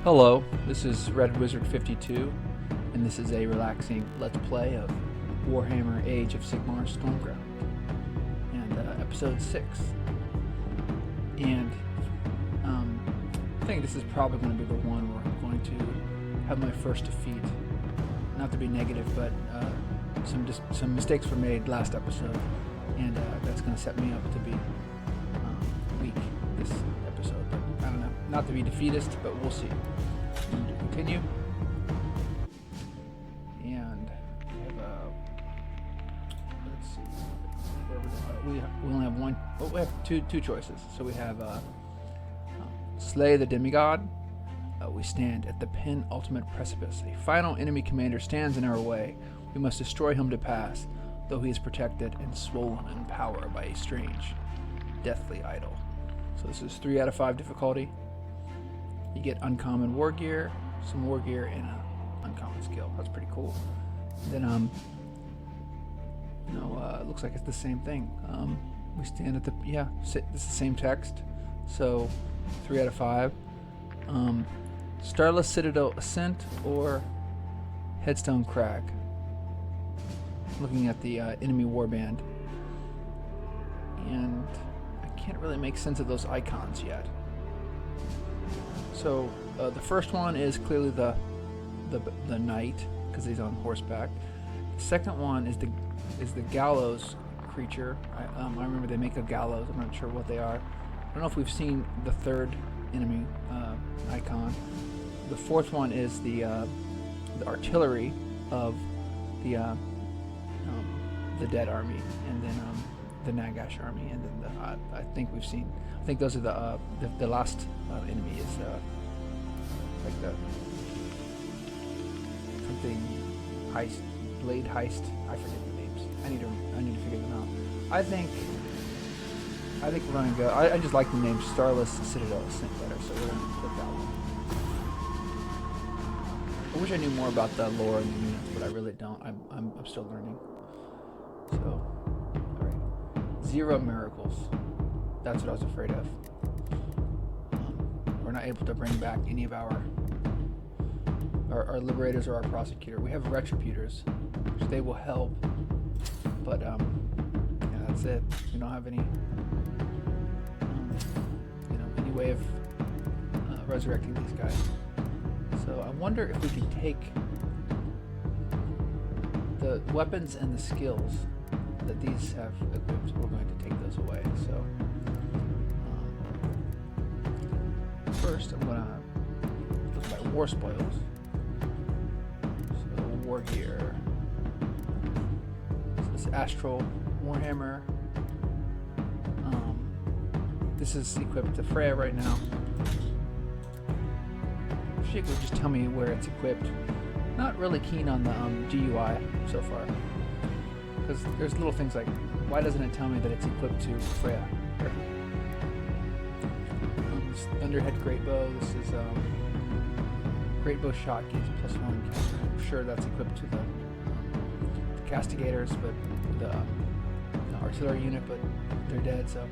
Hello, this is Red Wizard 52, and this is a relaxing Let's Play of Warhammer Age of Sigmar Stormground, and episode 6. And I think this is probably going to be the one where I'm going to have my first defeat. Not to be negative, but some mistakes were made last episode, and that's going to set me up to be weak this episode. But I don't know, not to be defeatist, but we'll see. To continue, and we have let's see, we only have one. Oh, we have two choices. So we have slay the demigod. We stand at the penultimate precipice. A final enemy commander stands in our way. We must destroy him to pass, though he is protected and swollen in power by a strange, deathly idol. So this is 3 out of 5 difficulty. You get uncommon war gear, some war gear, and an uncommon skill. That's pretty cool. Then it looks like it's the same thing. We stand at the this is the same text. So 3 out of 5. Starless Citadel Ascent or Headstone Crag. Looking at the enemy warband, and I can't really make sense of those icons yet. So the first one is clearly the knight, because he's on horseback. The second one is the gallows creature. I remember they make a gallows. I'm not sure what they are. I don't know if we've seen the third enemy icon. The fourth one is the artillery of the dead army, and then the Nagash army, and then I think we've seen. I think those are the last enemy is like the something heist, blade heist. I forget the names. I need to figure them out. I think we're gonna go. I just like the name Starless Citadel Ascent better, so we're gonna put that one. I wish I knew more about the lore and the units, but I really don't. I'm still learning. So, alright. 0 miracles. That's what I was afraid of. We're not able to bring back any of our liberators or our prosecutor. We have retributors, which they will help, but that's it. We don't have any any way of resurrecting these guys. So I wonder if we can take the weapons and the skills that these have equipped. We're going to take those away. So first I'm going to look at my war spoils. So war gear. So this ASTRAL Warhammer. This is equipped to Freya right now. She would just tell me where it's equipped. Not really keen on the GUI so far, because there's little things like, why doesn't it tell me that it's equipped to Freya? This Thunderhead Greatbow. This is Greatbow shot gains +1. I'm sure that's equipped to the Castigators, but the artillery unit, but they're dead, so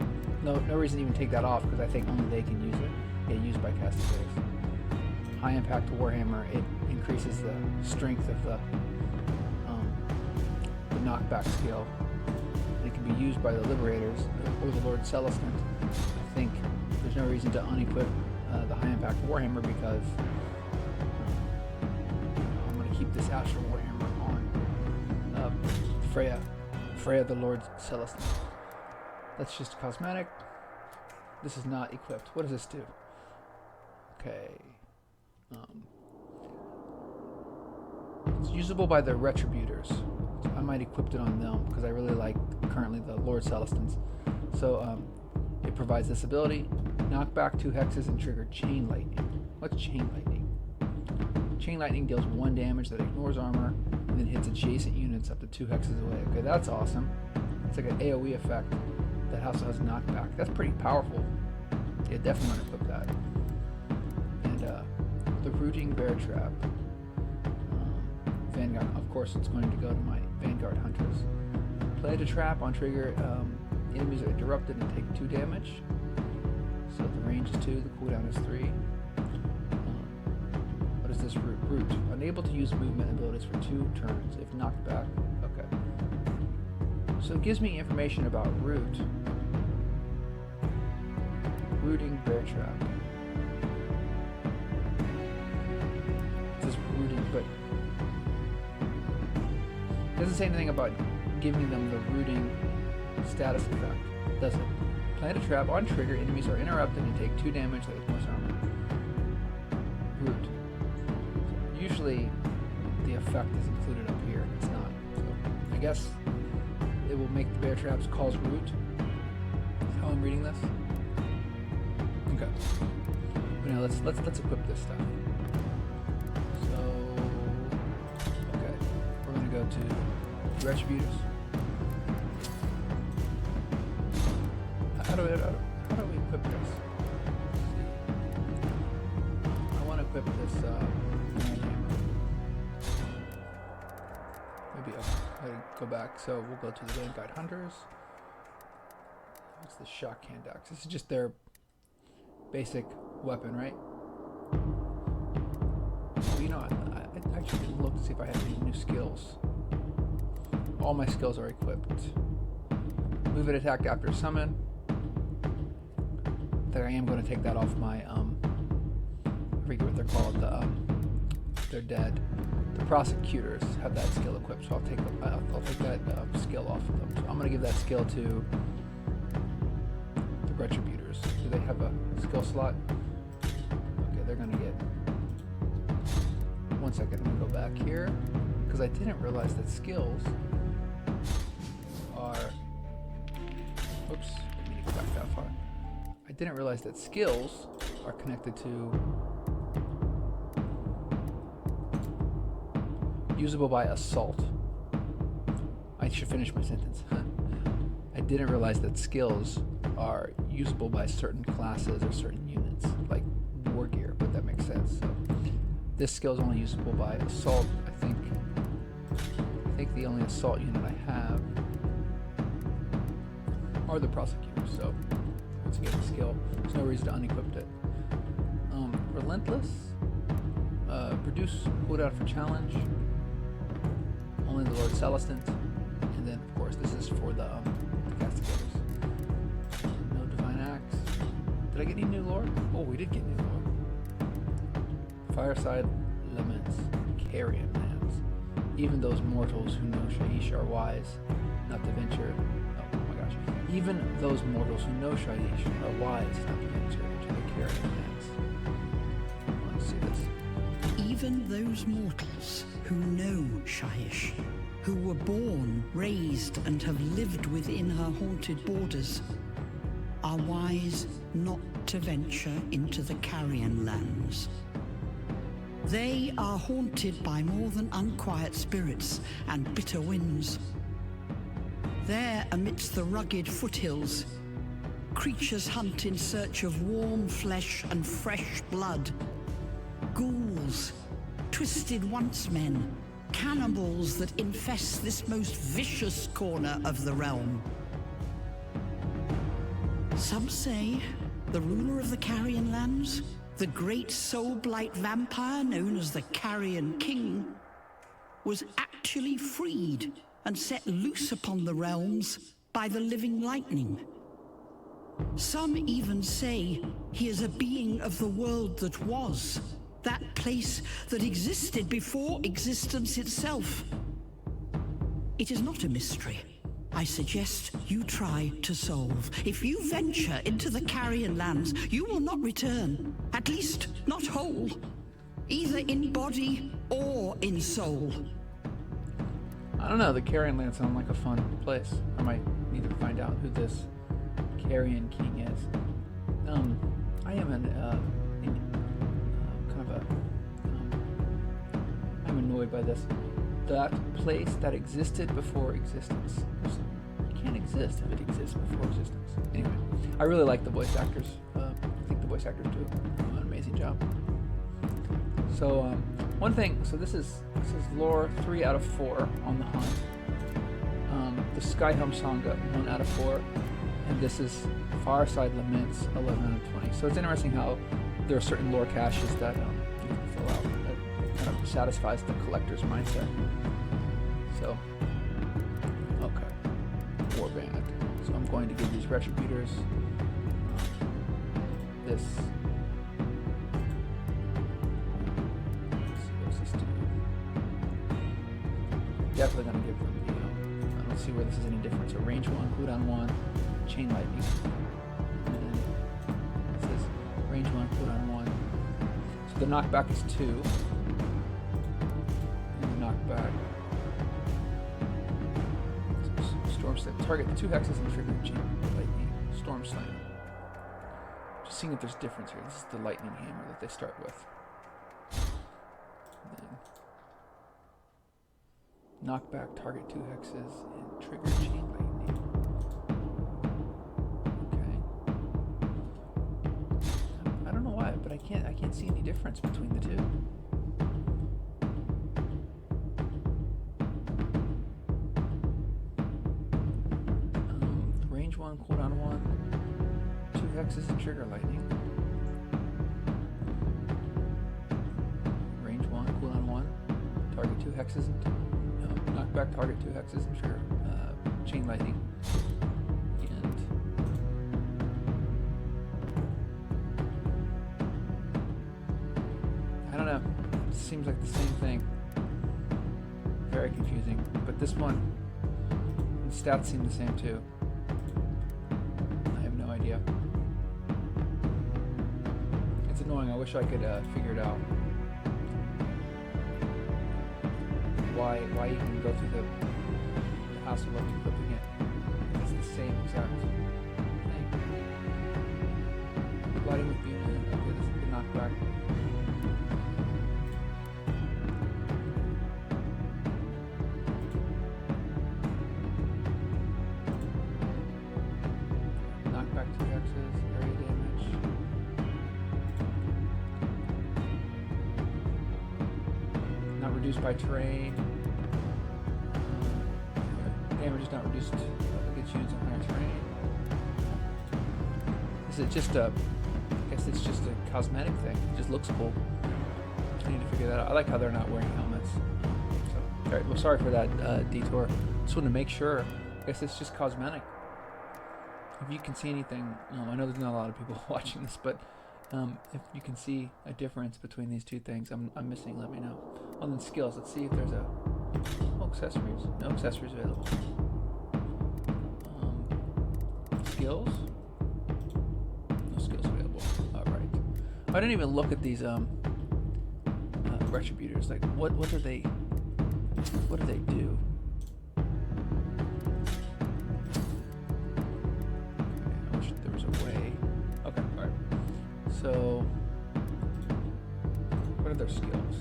no reason to even take that off, because I think only they can use it. Get used by Castigators. High impact Warhammer. It increases the strength of the knockback skill. It can be used by the Liberators or the Lord Celestant. I think there's no reason to unequip the high impact Warhammer, because I'm going to keep this Astral Warhammer on Freya the Lord Celestant. That's just cosmetic. This is not equipped. What does this do? Okay. It's usable by the retributors. So I might equip it on them, because I really like currently the Lord Celestants. So it provides this ability: knock back 2 hexes and trigger Chain Lightning. What's Chain Lightning? Chain Lightning deals 1 damage that ignores armor and then hits adjacent units up to 2 hexes away. Okay, that's awesome. It's like an AoE effect that also has knockback. That's pretty powerful. Yeah, definitely want to equip that. And the Rooting Bear Trap. Vanguard. Of course, it's going to go to my Vanguard Hunters. Play the trap on trigger. Enemies are interrupted and take 2 damage. So the range is 2, the cooldown is 3. is this root? Root. Unable to use movement abilities for 2 turns if knocked back. Okay. So it gives me information about root. Rooting bear trap. It says rooting, but it doesn't say anything about giving them the rooting status effect, does it? Plant a trap on trigger, enemies are interrupted and take 2 damage like most armor. Root. So usually the effect is included up here, it's not. So I guess it will make the bear traps cause root. That's how I'm reading this. Okay. But now let's equip this stuff. So okay. We're gonna go to Retributors. How do we equip this? I want to equip this maybe I'll go back. So we'll go to the Vanguard Hunters. What's the shock hand axe? This is just their basic weapon, right? Well, you know, I actually didn't look to see if I had any new skills. All my skills are equipped. Move and attack after summon. I think I am going to take that off my I forget what they're called. They're dead. The prosecutors have that skill equipped, so I'll take that skill off of them. So I'm going to give that skill to the Retributors. Do they have a skill slot? Okay, they're going to get. 1 second, I'm going to go back here because I didn't realize that skills are. Oops, I didn't go back that far. I didn't realize that skills are connected to usable by assault. I should finish my sentence. I didn't realize that skills are usable by certain classes or certain units, like war gear, but that makes sense. So this skill is only usable by assault. I think the only assault unit I have are the prosecutors. So once again, the skill, there's no reason to unequip it. Relentless. Produce cooldown for challenge. Only the Lord Celestant. And then, of course, this is for the castigators. No divine axe. Did I get any new lore? Oh, we did get new lore. Fireside laments. Carrion lands. Even those mortals who know Shaiish are wise, not to venture. Oh my gosh. Even those mortals who know Shaiish are wise, not to venture into the Carrion lands. I want to see this. Even those mortals who know Shaiish, who were born, raised, and have lived within her haunted borders, are wise not to venture into the Carrion lands. They are haunted by more than unquiet spirits and bitter winds. There, amidst the rugged foothills, creatures hunt in search of warm flesh and fresh blood. Ghouls, twisted once-men, cannibals that infest this most vicious corner of the realm. Some say the ruler of the Carrion lands, the great soul-blight vampire known as the Carrion King, was actually freed and set loose upon the realms by the living lightning. Some even say he is a being of the world that was, that place that existed before existence itself. It is not a mystery I suggest you try to solve. If you venture into the Carrion lands, you will not return, at least not whole, either in body or in soul. I don't know, the Carrion lands sound like a fun place. I might need to find out who this Carrion King is. I am I'm annoyed by this. That place that existed before existence. It can't exist if it exists before existence. Anyway, I really like the voice actors. I think the voice actors do an amazing job. So one thing, so this is lore 3 out of 4 on the hunt. The Skyhelm Song got 1 out of 4, and this is Fireside Laments 11 out of 20. So it's interesting how there are certain lore caches that you can fill out. kind of satisfies the collector's mindset. So, okay, Warband. So I'm going to give these Retributors this. Let's see, what's this do? Definitely going to give them the. I don't see where this is any different. So range 1, cooldown 1, chain lightning. And then it says range 1, cooldown 1. So the knockback is 2. And the knockback. Storm Slam. Target 2 hexes and trigger chain lightning. Storm Slam. Just seeing if there's difference here. This is the lightning hammer that they start with. And then knockback, target 2 hexes, and trigger chain lightning. Okay. I don't know why, but I can't see any difference between the two. Range 1, cooldown 1, 2 hexes and trigger lightning. Range 1, cooldown 1, target 2 hexes and knockback, target 2 hexes and trigger chain lightning. And I don't know. It seems like the same thing. Very confusing. But this one, the stats seem the same too. I have no idea. It's annoying. I wish I could figure it out. Why even go through the hassle of equipping it? It's the same exact thing. Lighting with beam. Okay, this is the knockback. Knockback 2 hexes, area damage. Not reduced by terrain. Damage is not reduced against units on higher terrain. Is it just a... I guess it's just a cosmetic thing. It just looks cool. I need to figure that out. I like how they're not wearing helmets. So, alright, well, sorry for that detour. Just wanted to make sure. I guess it's just cosmetic. If you can see anything, I know there's not a lot of people watching this, but if you can see a difference between these two things, I'm missing, let me know. On the skills, let's see if there's a... Oh, accessories. No accessories available. Skills? No skills available. Alright. I didn't even look at these Retributors. Like, what do they... What do they do? I wish there was a way. Okay, alright. So... What are their skills?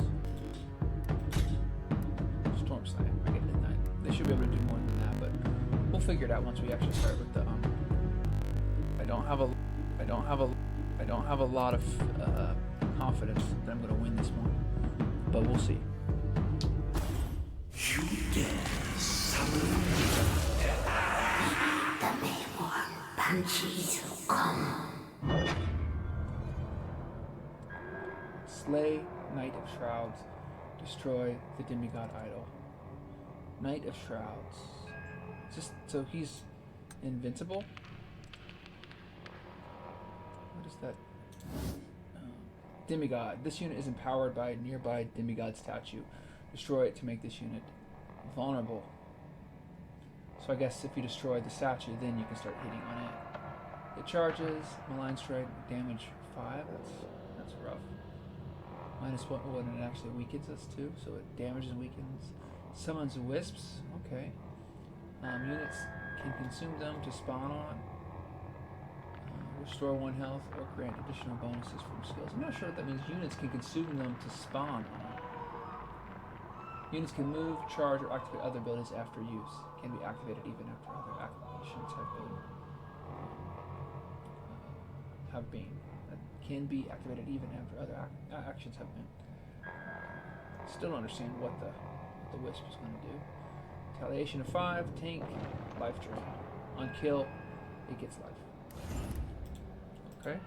Storm Slam. I get midnight. They should be able to do more than that, but we'll figure it out once we actually start with the I don't have a lot of confidence that I'm going to win this one, but we'll see. You dare summon the Mayborn banshees will come. Slay Knight of Shrouds. Destroy the demigod idol. Knight of Shrouds. Just so he's invincible. What is that? Demigod. This unit is empowered by a nearby demigod statue. Destroy it to make this unit vulnerable. So I guess if you destroy the statue, then you can start hitting on it. It charges, malign strike, damage 5. That's rough. -1. Oh, and it actually weakens us too, so it damages and weakens. Summons wisps. Okay. Units can consume them to spawn on. Restore 1 health or grant additional bonuses from skills. I'm not sure what that means. Units can consume them to spawn on. Units can move, charge, or activate other abilities after use. Can be activated even after other activations can be activated even after other actions have been. Still don't understand what the wisp is going to do. Retaliation of 5, tank, life tree. On kill, it gets life. Okay.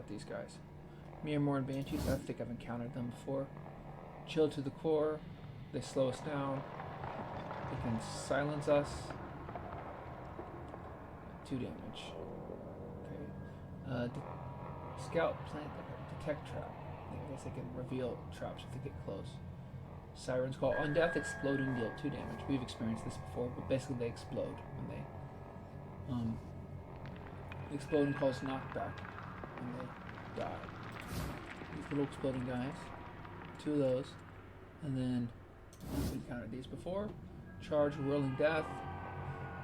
these guys. Mirror Banshees, I think I've encountered them before. Chill to the core. They slow us down. They can silence us. 2 damage. Okay. Scout plant detect trap. I guess they can reveal traps if they get close. Siren's Call. On death, exploding deal 2 damage. We've experienced this before, but basically they explode when they explode and cause knockback when they die. These little exploding guys. 2 of those. And then we've encountered these before. Charge, Whirling Death.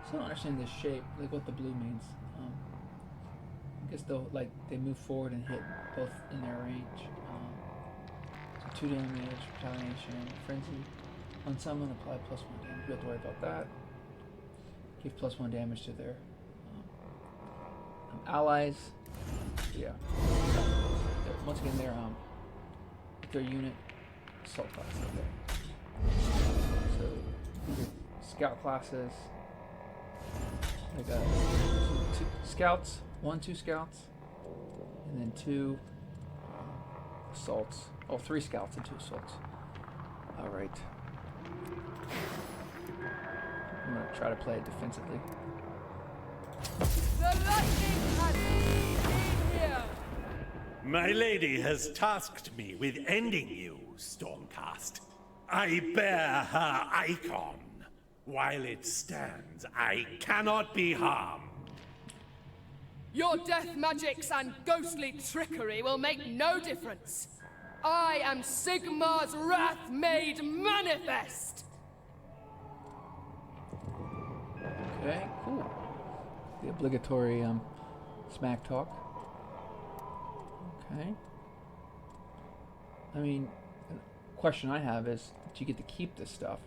Still don't understand this shape, like what the blue means. I guess they'll they move forward and hit both in their range. So 2 damage, retaliation, frenzy. On summon, apply +1 damage. We don't have to worry about that. Give +1 damage to their allies. Yeah. Once again, their unit assault class. Okay. So these are scout classes. I got 2 scouts, 2 scouts, and then 2 assaults. Oh, 3 scouts and 2 assaults. All right. I'm gonna try to play it defensively. The lightning has been here. My lady has tasked me with ending you, Stormcast. I bear her icon. While it stands, I cannot be harmed. Your death magics and ghostly trickery will make no difference. I am Sigmar's wrath made manifest. Okay, cool. The obligatory smack talk. Okay. I mean, the question I have is, do you get to keep this stuff?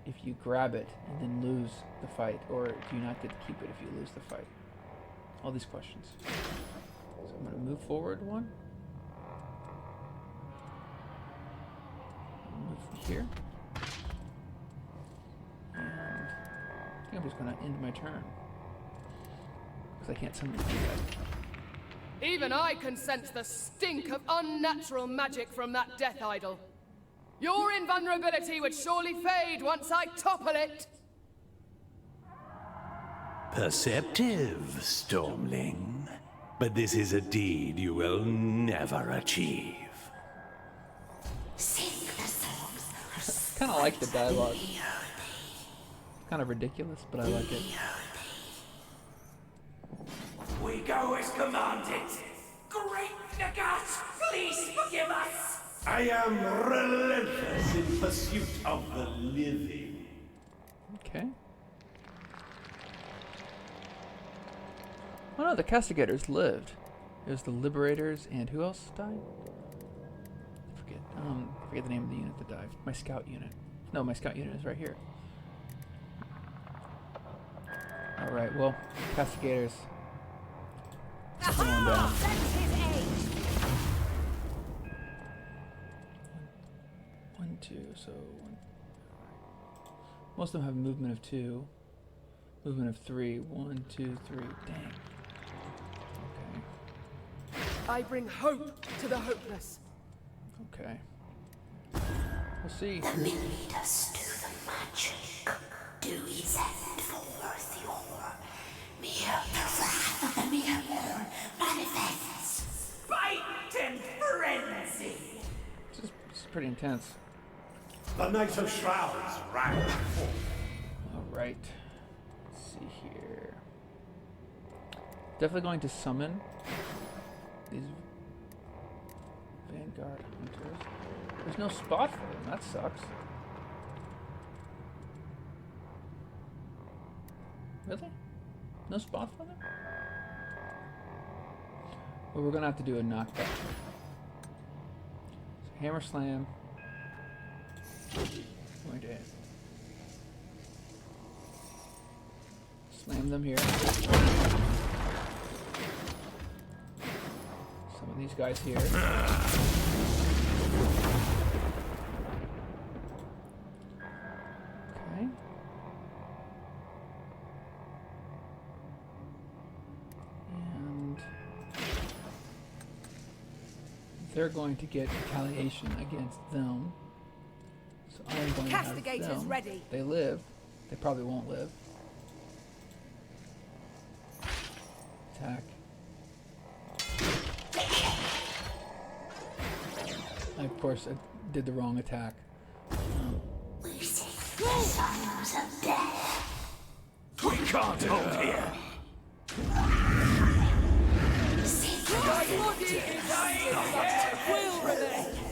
If you grab it and then lose the fight, or do you not get to keep it if you lose the fight? All these questions. So I'm going to move forward 1. Move here. And I think I'm just going to end my turn. Because I can't summon it yet. Even I can sense the stink of unnatural magic from that death idol. Your invulnerability would surely fade once I topple it. Perceptive, Stormling. But this is a deed you will never achieve. Sing the songs. Kind of like the dialogue. Kind of ridiculous, but I like it. We go as commanded. Great Nagat, please forgive us. I am relentless in pursuit of the living. Okay. Oh no, the castigators lived. It was the liberators and who else died? I forget the name of the unit that died. My scout unit. No, my scout unit is right here. Alright, well, castigators. Come on down. One, 2, so 1. Most of them have movement of 2. Movement of 3. 1, 2, 3. Dang. Okay. I bring hope to the hopeless. Okay. We'll see. Lead us to the magic. Do ye send forth your mere wrath of the mere moon manifests? Fight and frenzy. This is pretty intense. The Knight of Shrouds rang forth. Alright. Let's see here. Definitely going to summon these Vanguard Hunters. There's no spot for them. That sucks. Really? No spot for them? Well, we're gonna have to do a knockback. So hammer slam. Going to slam them here. Some of these guys here. Okay. And they're going to get retaliation against them. So I'm going to have Castigator's them. ready. They live. They probably won't live. Attack. Of course, I did the wrong attack. We seek the sons of death. We can't hold here.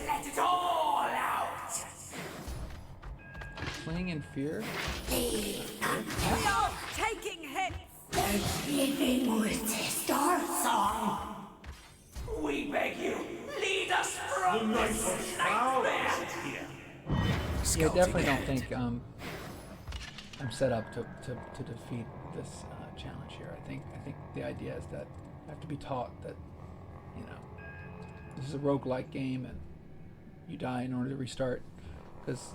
Let it all out. Fleeing in fear? We are taking hits. Living with this dark song. We beg you, lead us from this nightmare. Yeah, I definitely don't think I'm set up to defeat this challenge here. I think the idea is that I have to be taught that, you know, this is a roguelike game and you die in order to restart. Because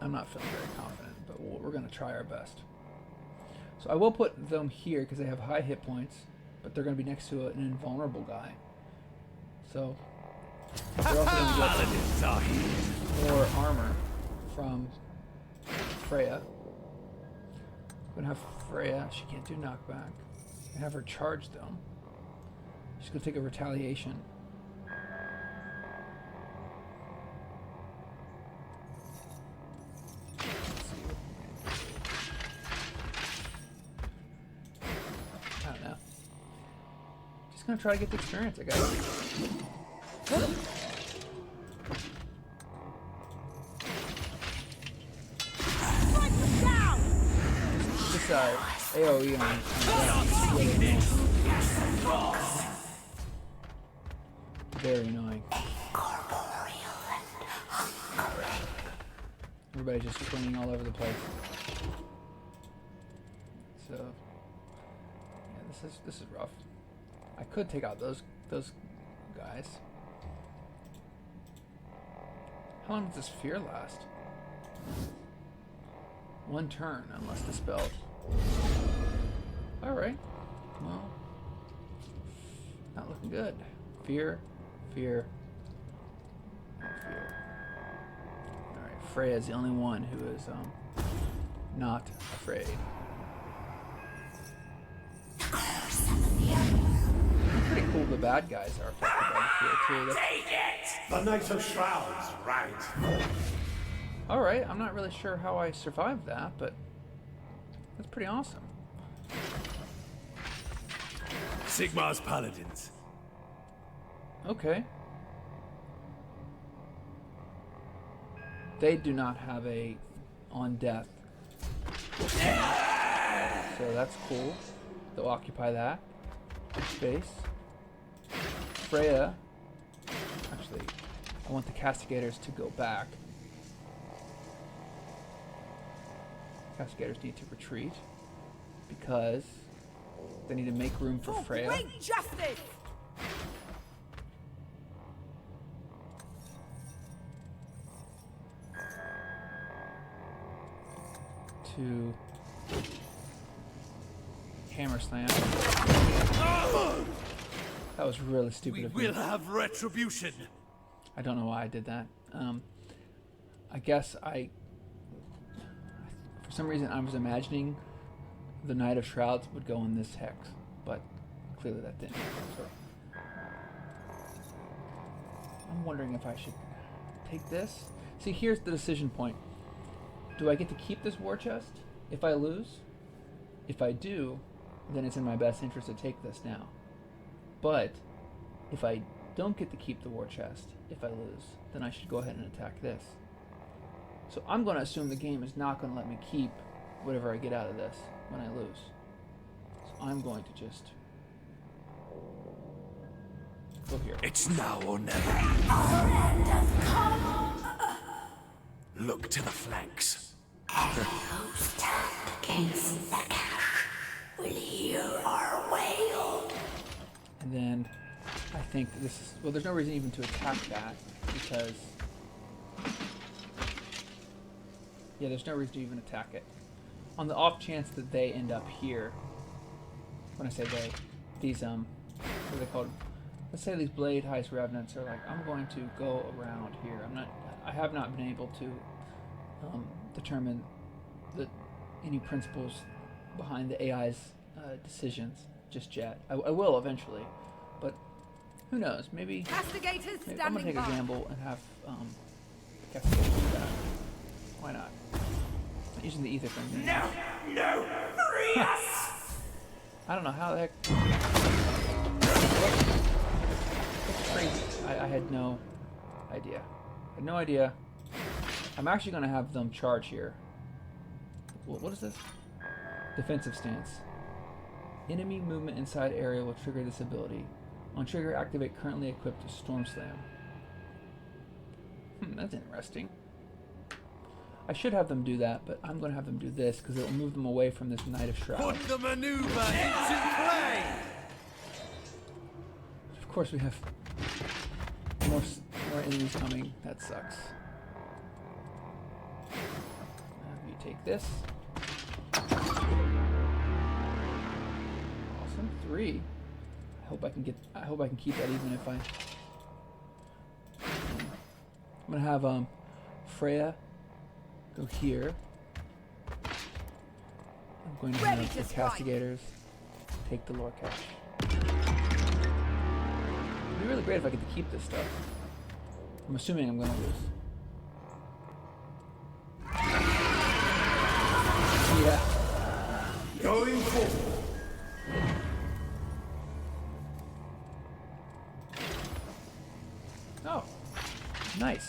I'm not feeling very confident, but we're going to try our best. So I will put them here because they have high hit points, but they're going to be next to an invulnerable guy. So they're also going to get more armor from Freya. I'm going to have Freya. She can't do knockback. I have her charge though. She's going to take a retaliation. Gonna try to get the experience, I guess. This AoE on very annoying. Everybody just swinging all over the place. So yeah, this is rough. I could take out those guys. How long does this fear last? 1 turn, unless dispelled. Alright. Well, not looking good. Fear, fear, and fear. Alright, Freya's the only one who is not afraid. Pretty cool the bad guys are affected by the fear too. Take it! The Knight of Shrouds, right. Alright, I'm not really sure how I survived that, but that's pretty awesome. Sigmar's Paladins. Okay. They do not have a on death. So that's cool. They'll occupy that space. Freya. Actually, I want the castigators to go back. Castigators need to retreat because they need to make room for Freya. Great justice. To hammer slam. That was really stupid of me. We'll have retribution. I don't know why I did that. I guess for some reason I was imagining the Knight of Shrouds would go in this hex, but clearly that didn't happen. So I'm wondering if I should take this. See, here's the decision point. Do I get to keep this war chest if I lose? If I do, then it's in my best interest to take this now. But if I don't get to keep the war chest, if I lose, then I should go ahead and attack this. So I'm going to assume the game is not going to let me keep whatever I get out of this when I lose. So I'm going to just go here. It's now or never. Our end has come. Look to the flanks. Who stand against the cash will hear our wail. And then I think this is, well, there's no reason even to attack that because, yeah, there's no reason to even attack it. On the off chance that they end up here, when I say they, these, what are they called? let's say these blade heist revenants are like, I'm going to go around here. I have not been able to determine any principles behind the AI's decisions just yet. I will eventually, but who knows? Maybe Castigators I'm gonna standing take a by. gamble and have Castigators do that. Why not? I'm using the ether thing. No, no, free us! I don't know how the heck. That's crazy. I had no idea. I had no idea. I'm actually going to have them charge here. What is this? Defensive stance. Enemy movement inside area will trigger this ability. On trigger, activate currently equipped Storm Slam. That's interesting. I should have them do that, but I'm going to have them do this because it will move them away from this Knight of Shroud. Put the maneuver into play! Of course, we have more enemies coming. That sucks. You take this. Awesome. 3. I hope I can keep that even if I. I'm gonna have Freya go here. I'm going to have the Castigators take the lore cache. It'd be really great if I get to keep this stuff. I'm assuming I'm going to lose. Yeah. Going forward. Oh, nice.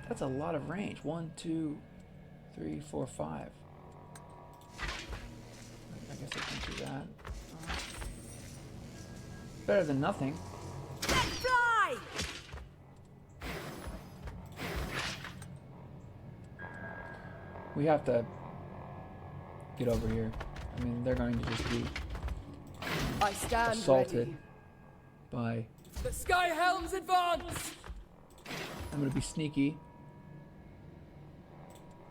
That's a lot of range. 1, 2, 3, 4, 5. I guess I can do that. Better than nothing. Fly! We have to get over here. I mean, they're going to just be I stand assaulted ready. by... The Sky Helms advance! I'm going to be sneaky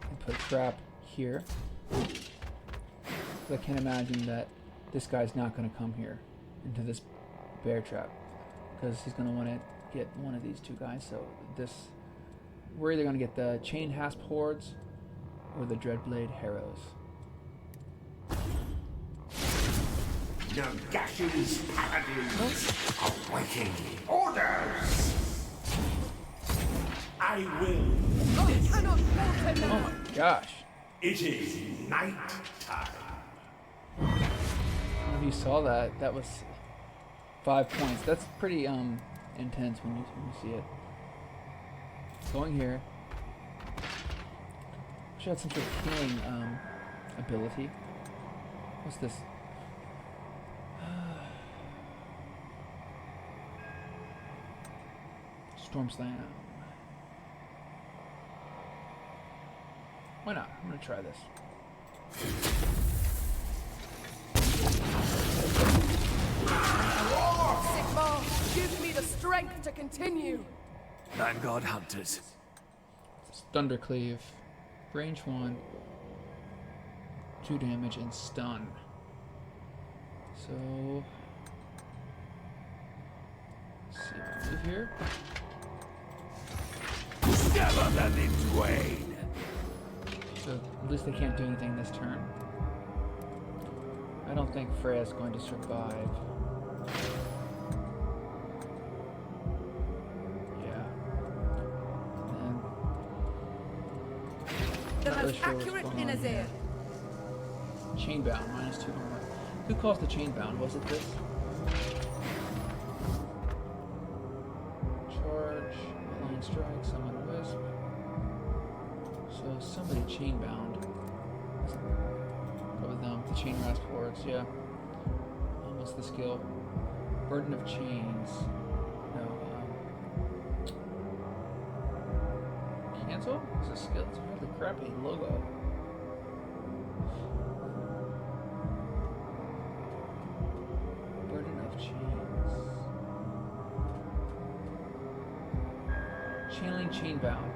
and put a trap here. I can't imagine that this guy's not going to come here into this bear trap because he's going to want to get one of these two guys. So we're either going to get the Chain Hasp Hordes or the Dreadblade Harrows. No gashes, paladins, awaiting orders! I will. I cannot falter Oh now! my gosh. It is night time. I don't know if you saw that. That was 5 points. That's pretty intense when you see it. Going here. Should have some sort of healing ability. What's this? Storm Slam. Why not? I'm gonna try this. Sigmar, give me the strength to continue! Vanguard Hunters. Thundercleave. Range 1. 2 damage and stun. So... let's see if I move here. Sever them in twain! So at least they can't do anything this turn. I don't think Freya's going to survive. Yeah. And The not really most sure what's accurate going in on his here. ear. Chainbound, -2 armor. Who calls the chainbound? Was it this? Charge, line strike, summon wisp. So somebody chainbound. Probably them. The chain rasp hordes, yeah. What's the skill? Burden of chains. No, cancel? It's a skill. It's a really crappy logo. Burden of chains. Channeling chainbound.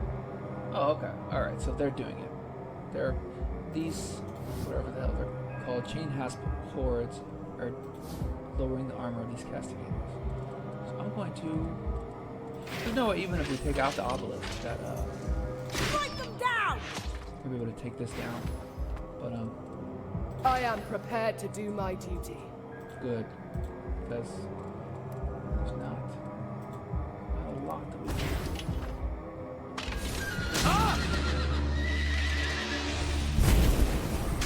Oh, okay. Alright, so they're doing it. They're these, whatever the hell they're called, chain hasp hordes are lowering the armor of these castigators. So I'm going to... There's no way, even if we take out the obelisk, that Strike them down! we'll be able to take this down. But I am prepared to do my duty. good, because there's not a lot that we can do.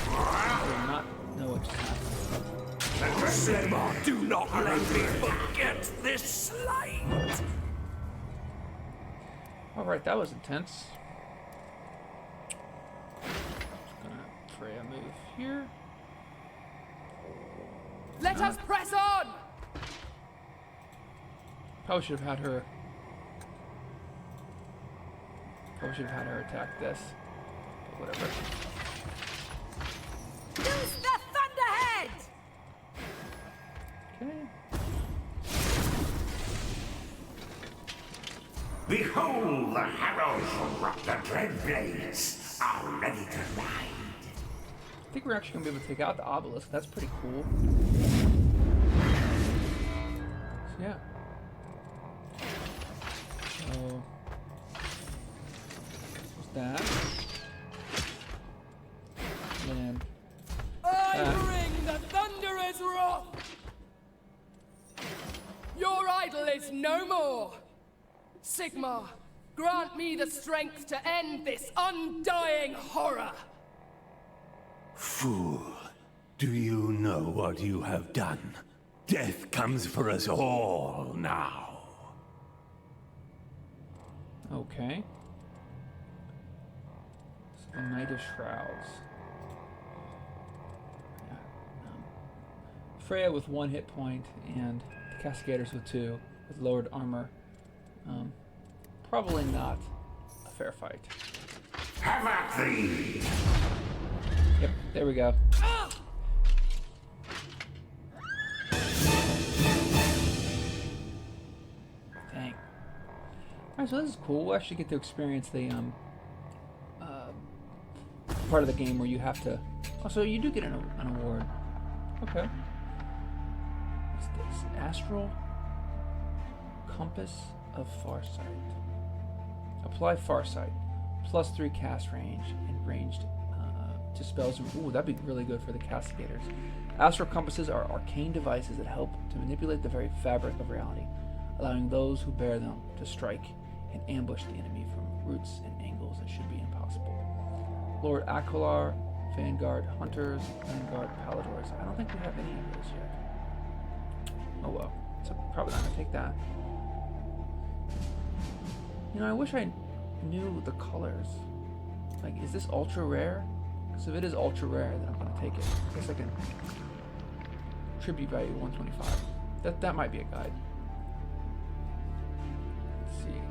I do not know what just happened. Sigmar, do not let me forget this slight! Alright, that was intense. Just gonna pray a move here. Let us press on! Probably should have had her. Probably should have had her attack this. But whatever. Use the thunderhead! Okay. Behold, the harrows of the dread blades are ready to ride. I think we're actually gonna be able to take out the obelisk. That's pretty cool. So yeah. So what's that? And I bring the thunderer's wrath! Your idol is no more! Sigmar, grant me the strength to end this undying horror! Fool, do you know what you have done? Death comes for us all now. okay. So the Knight of Shrouds. Yeah. Freya with 1 hit point and the Cascaders with 2 with lowered armor. Probably not a fair fight. Have at thee! Yep, there we go. Dang. Alright, so this is cool. We'll actually get to experience the part of the game where you have to... Oh, so you do get an award. Okay. What's this? Astral Compass of Farsight. Apply Farsight. +3 cast range and ranged to spells. Ooh, that'd be really good for the Cascaders. Astral compasses are arcane devices that help to manipulate the very fabric of reality, allowing those who bear them to strike and ambush the enemy from routes and angles that should be impossible. Lord Aquilar, Vanguard Hunters, Vanguard Paladors. I don't think we have any of those yet. Oh well, so probably not gonna take that. You know, I wish I knew the colors. Like, is this ultra rare? Because if it is ultra rare, then I'm gonna take it. I guess I can. Tribute value 125. That might be a guide. Let's see.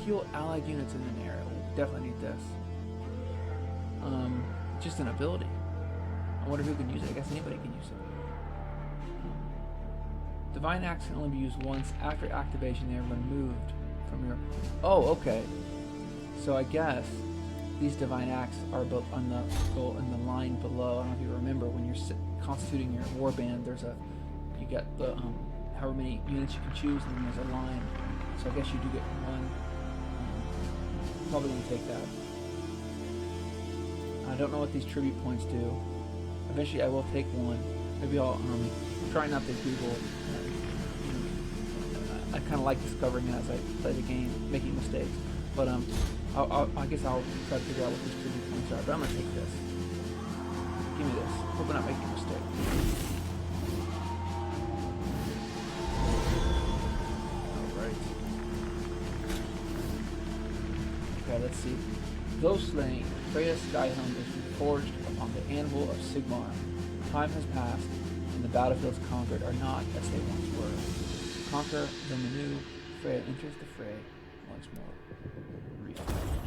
Heal allied units in an area. We'll definitely need this. Just an ability. I wonder who can use it. I guess anybody can use it. Divine Axe can only be used once after activation. They are removed from your... Oh, okay. So I guess these Divine Axe are built on the line below. I don't know if you remember when you're constituting your warband. There's a... You get the however many units you can choose, and then there's a line. So I guess you do get one. Probably gonna take that. I don't know what these tribute points do. Eventually I will take one. Maybe I'll try not to Google. I kind of like discovering it as I play the game, making mistakes. But I guess I'll try to figure out what these tribute points are. But I'm gonna take this. Give me this. Hope I'm not making a mistake. Alright. Okay, let's see. Though slain, Freya's skyhelm is reforged upon the anvil of Sigmar. Time has passed, and the battlefields conquered are not as they once were. To conquer the Manu, Freya enters the fray once more. Reforged.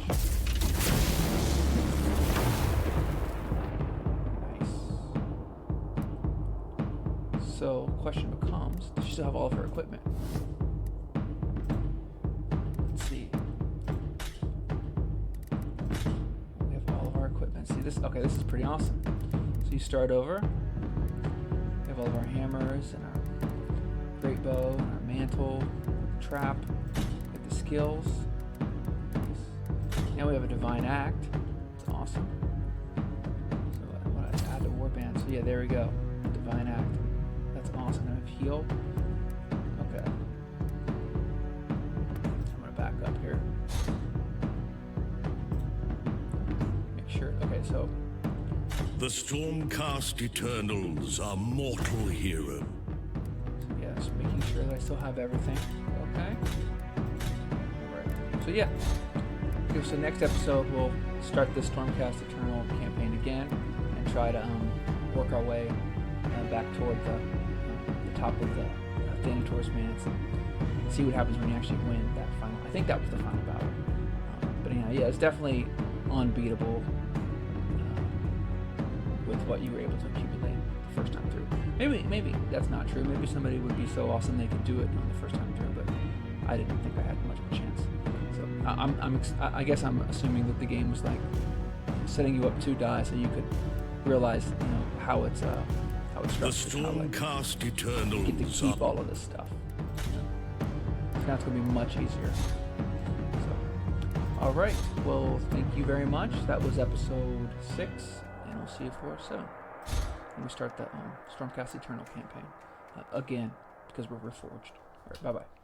Nice. So, question becomes, does she still have all of her equipment? Let's see. We have all of our equipment. See this? Okay, this is pretty awesome. So you start over. We have all of our hammers and our great bow, and our mantle, trap, get the skills. Now we have a divine act. It's awesome. So what I add to warband. So yeah, there we go. Divine act. That's awesome. Now we have heal. Okay. I'm gonna back up here. Make sure. Okay, so The Stormcast Eternals are mortal heroes. yes, making sure that I still have everything. Okay. Alright. So yeah. Okay, so next episode we'll start the Stormcast Eternal campaign again and try to work our way back toward the top of the Thanator's Manse and see what happens when you actually win that final. I think that was the final battle. But anyhow, yeah, it's definitely unbeatable with what you were able to accumulate the first time through. Maybe that's not true. Maybe somebody would be so awesome they could do it on the first time through, but I didn't think I had much of a chance. So I guess I'm assuming that the game was like setting you up to die so you could realize, how it's The structured. Stormcast You get to Eternals keep are all of this stuff. So now it's going to be much easier. So, all right. Well, thank you very much. That was episode 6, and we'll see you for 7. And we start the Stormcast Eternal campaign again because we're reforged. All right. Bye bye.